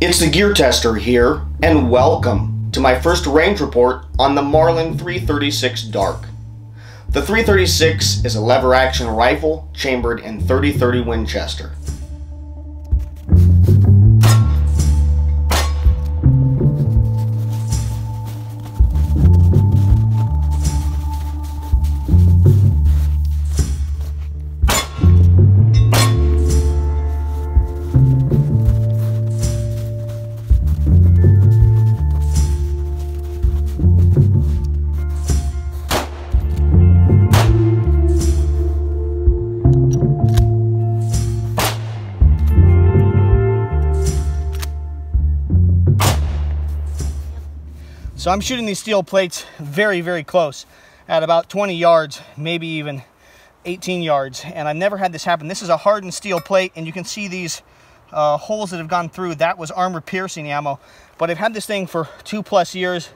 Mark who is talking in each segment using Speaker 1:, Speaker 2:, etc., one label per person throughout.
Speaker 1: It's the Gear Tester here, and welcome to my first range report on the Marlin 336 Dark. The 336 is a lever-action rifle chambered in .30-30 Winchester.
Speaker 2: So I'm shooting these steel plates very, very close at about 20 yards, maybe even 18 yards. And I've never had this happen. This is a hardened steel plate, and you can see these holes that have gone through. That was armor piercing ammo. But I've had this thing for 2+ years,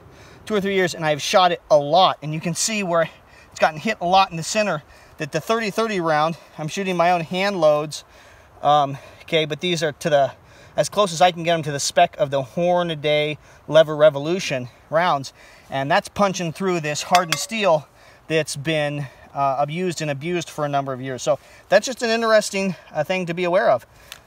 Speaker 2: 2 or 3 years, and I've shot it a lot. And you can see where it's gotten hit a lot in the center. That the .30-30 round, I'm shooting my own hand loads. Okay, but these are to the as close as I can get them to the spec of the Hornady Lever Revolution rounds, and that's punching through this hardened steel that's been abused for a number of years. So that's just an interesting thing to be aware of.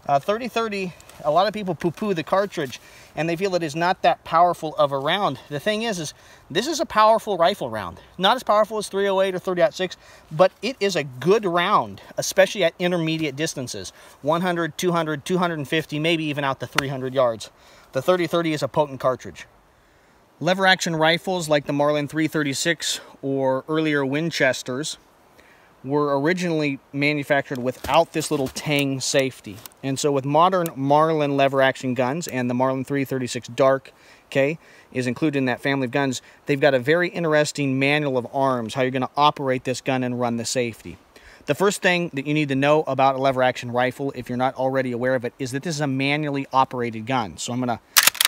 Speaker 2: .30-30, a lot of people poo-poo the cartridge and they feel it is not that powerful of a round. The thing is this is a powerful rifle round. Not as powerful as .308 or .30-06, but it is a good round, especially at intermediate distances. 100, 200, 250, maybe even out to 300 yards. The .30-30 is a potent cartridge. Lever action rifles like the Marlin 336 or earlier Winchesters were originally manufactured without this little Tang Safety. And so with modern Marlin lever action guns, and the Marlin 336 Dark, okay, is included in that family of guns, they've got a very interesting manual of arms, how you're going to operate this gun and run the safety. The first thing that you need to know about a lever action rifle, if you're not already aware of it, is that this is a manually operated gun. So I'm going to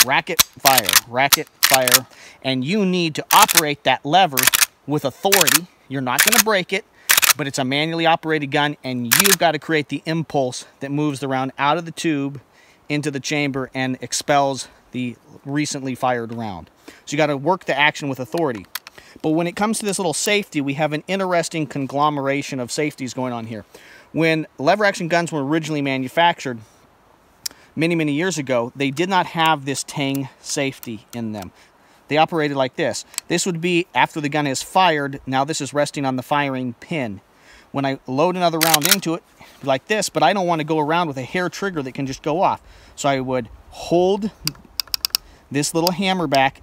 Speaker 2: racket, fire, and you need to operate that lever with authority. You're not going to break it, but it's a manually operated gun, and you've got to create the impulse that moves the round out of the tube into the chamber and expels the recently fired round. So you got to work the action with authority. But when it comes to this little safety, we have an interesting conglomeration of safeties going on here. When lever action guns were originally manufactured many, many years ago, they did not have this Tang Safety in them. They operated like this. This would be after the gun is fired. Now this is resting on the firing pin. When I load another round into it, like this, but I don't want to go around with a hair trigger that can just go off. So I would hold this little hammer back,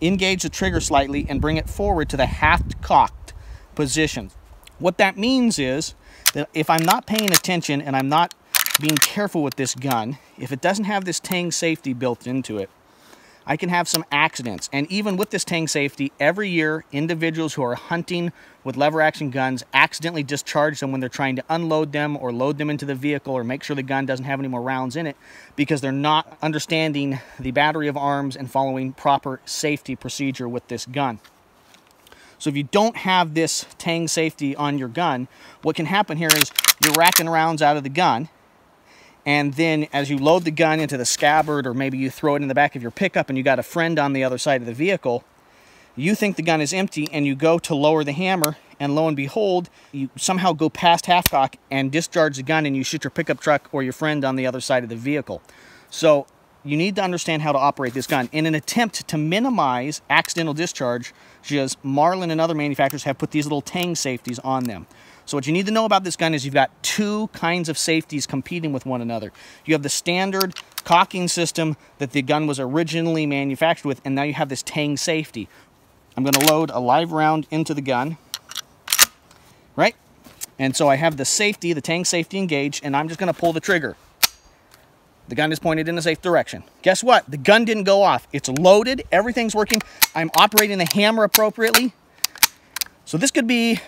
Speaker 2: engage the trigger slightly, and bring it forward to the half-cocked position. What that means is that if I'm not paying attention and I'm not being careful with this gun, if it doesn't have this Tang Safety built into it, I can have some accidents. And even with this Tang Safety, every year individuals who are hunting with lever action guns accidentally discharge them when they're trying to unload them or load them into the vehicle or make sure the gun doesn't have any more rounds in it, because they're not understanding the battery of arms and following proper safety procedure with this gun. So if you don't have this Tang Safety on your gun, what can happen here is you're racking rounds out of the gun, and then as you load the gun into the scabbard, or maybe you throw it in the back of your pickup and you got a friend on the other side of the vehicle, you think the gun is empty and you go to lower the hammer, and lo and behold, you somehow go past half-cock and discharge the gun and you shoot your pickup truck or your friend on the other side of the vehicle. So you need to understand how to operate this gun. In an attempt to minimize accidental discharge, Marlin and other manufacturers have put these little Tang Safeties on them. So what you need to know about this gun is you've got two kinds of safeties competing with one another. You have the standard cocking system that the gun was originally manufactured with, and now you have this Tang Safety. I'm going to load a live round into the gun, right? And so I have the safety, the Tang Safety engaged, and I'm just going to pull the trigger. The gun is pointed in a safe direction. Guess what? The gun didn't go off. It's loaded. Everything's working. I'm operating the hammer appropriately. So this could be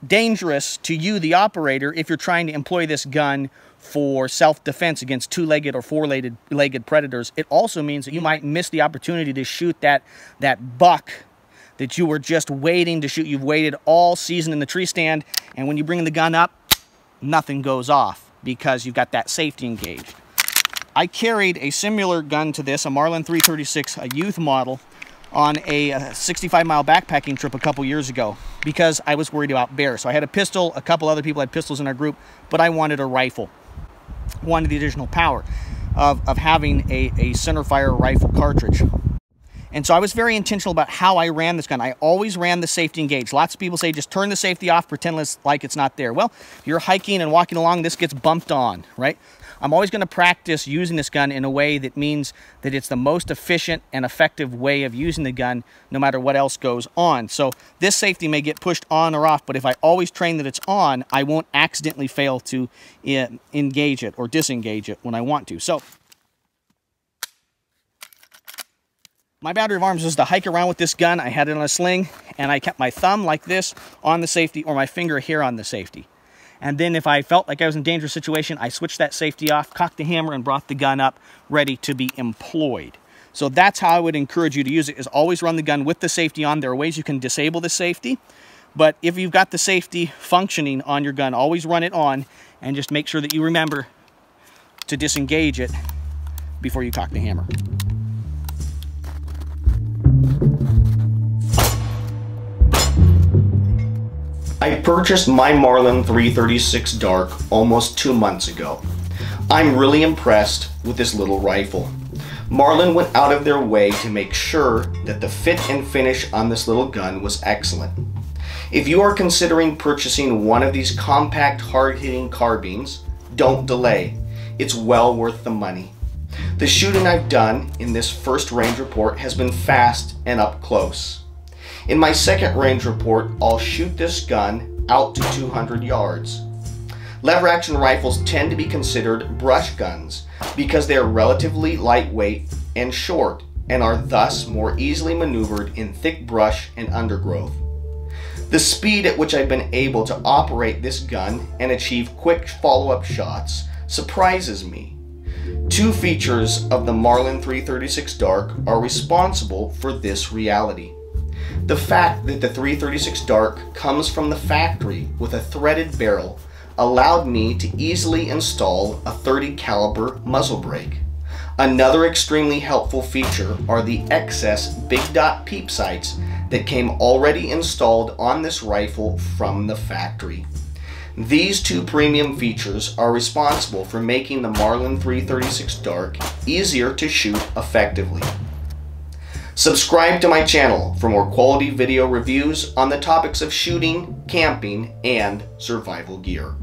Speaker 2: dangerous to you, the operator, if you're trying to employ this gun for self-defense against two-legged or four-legged predators. It also means that you might miss the opportunity to shoot that buck that you were just waiting to shoot. You've waited all season in the tree stand, and when you bring the gun up, nothing goes off because you've got that safety engaged. I carried a similar gun to this, a Marlin 336, a youth model, on a 65-mile backpacking trip a couple years ago because I was worried about bears. So I had a pistol, a couple other people had pistols in our group, but I wanted a rifle. Wanted the additional power of having a centerfire rifle cartridge. And so I was very intentional about how I ran this gun. I always ran the safety engaged. Lots of people say just turn the safety off, pretend like it's not there. Well, you're hiking and walking along, this gets bumped on, right? I'm always going to practice using this gun in a way that means that it's the most efficient and effective way of using the gun no matter what else goes on. So this safety may get pushed on or off, but if I always train that it's on, I won't accidentally fail to engage it or disengage it when I want to. So my boundary of arms was to hike around with this gun. I had it on a sling, and I kept my thumb like this on the safety or my finger here on the safety. And then if I felt like I was in a dangerous situation, I switched that safety off, cocked the hammer, and brought the gun up ready to be employed. So that's how I would encourage you to use it, is always run the gun with the safety on. There are ways you can disable the safety, but if you've got the safety functioning on your gun, always run it on, and just make sure that you remember to disengage it before you cock the hammer.
Speaker 1: I purchased my Marlin 336 Dark almost 2 months ago. I'm really impressed with this little rifle. Marlin went out of their way to make sure that the fit and finish on this little gun was excellent. If you are considering purchasing one of these compact, hard-hitting carbines, don't delay. It's well worth the money. The shooting I've done in this first range report has been fast and up close. In my second range report, I'll shoot this gun out to 200 yards. Lever action rifles tend to be considered brush guns because they are relatively lightweight and short and are thus more easily maneuvered in thick brush and undergrowth. The speed at which I've been able to operate this gun and achieve quick follow-up shots surprises me. Two features of the Marlin 336 Dark are responsible for this reality. The fact that the 336 Dark comes from the factory with a threaded barrel allowed me to easily install a .30 caliber muzzle brake. Another extremely helpful feature are the excess Big Dot Peep Sights that came already installed on this rifle from the factory. These two premium features are responsible for making the Marlin 336 Dark easier to shoot effectively. Subscribe to my channel for more quality video reviews on the topics of shooting, camping, and survival gear.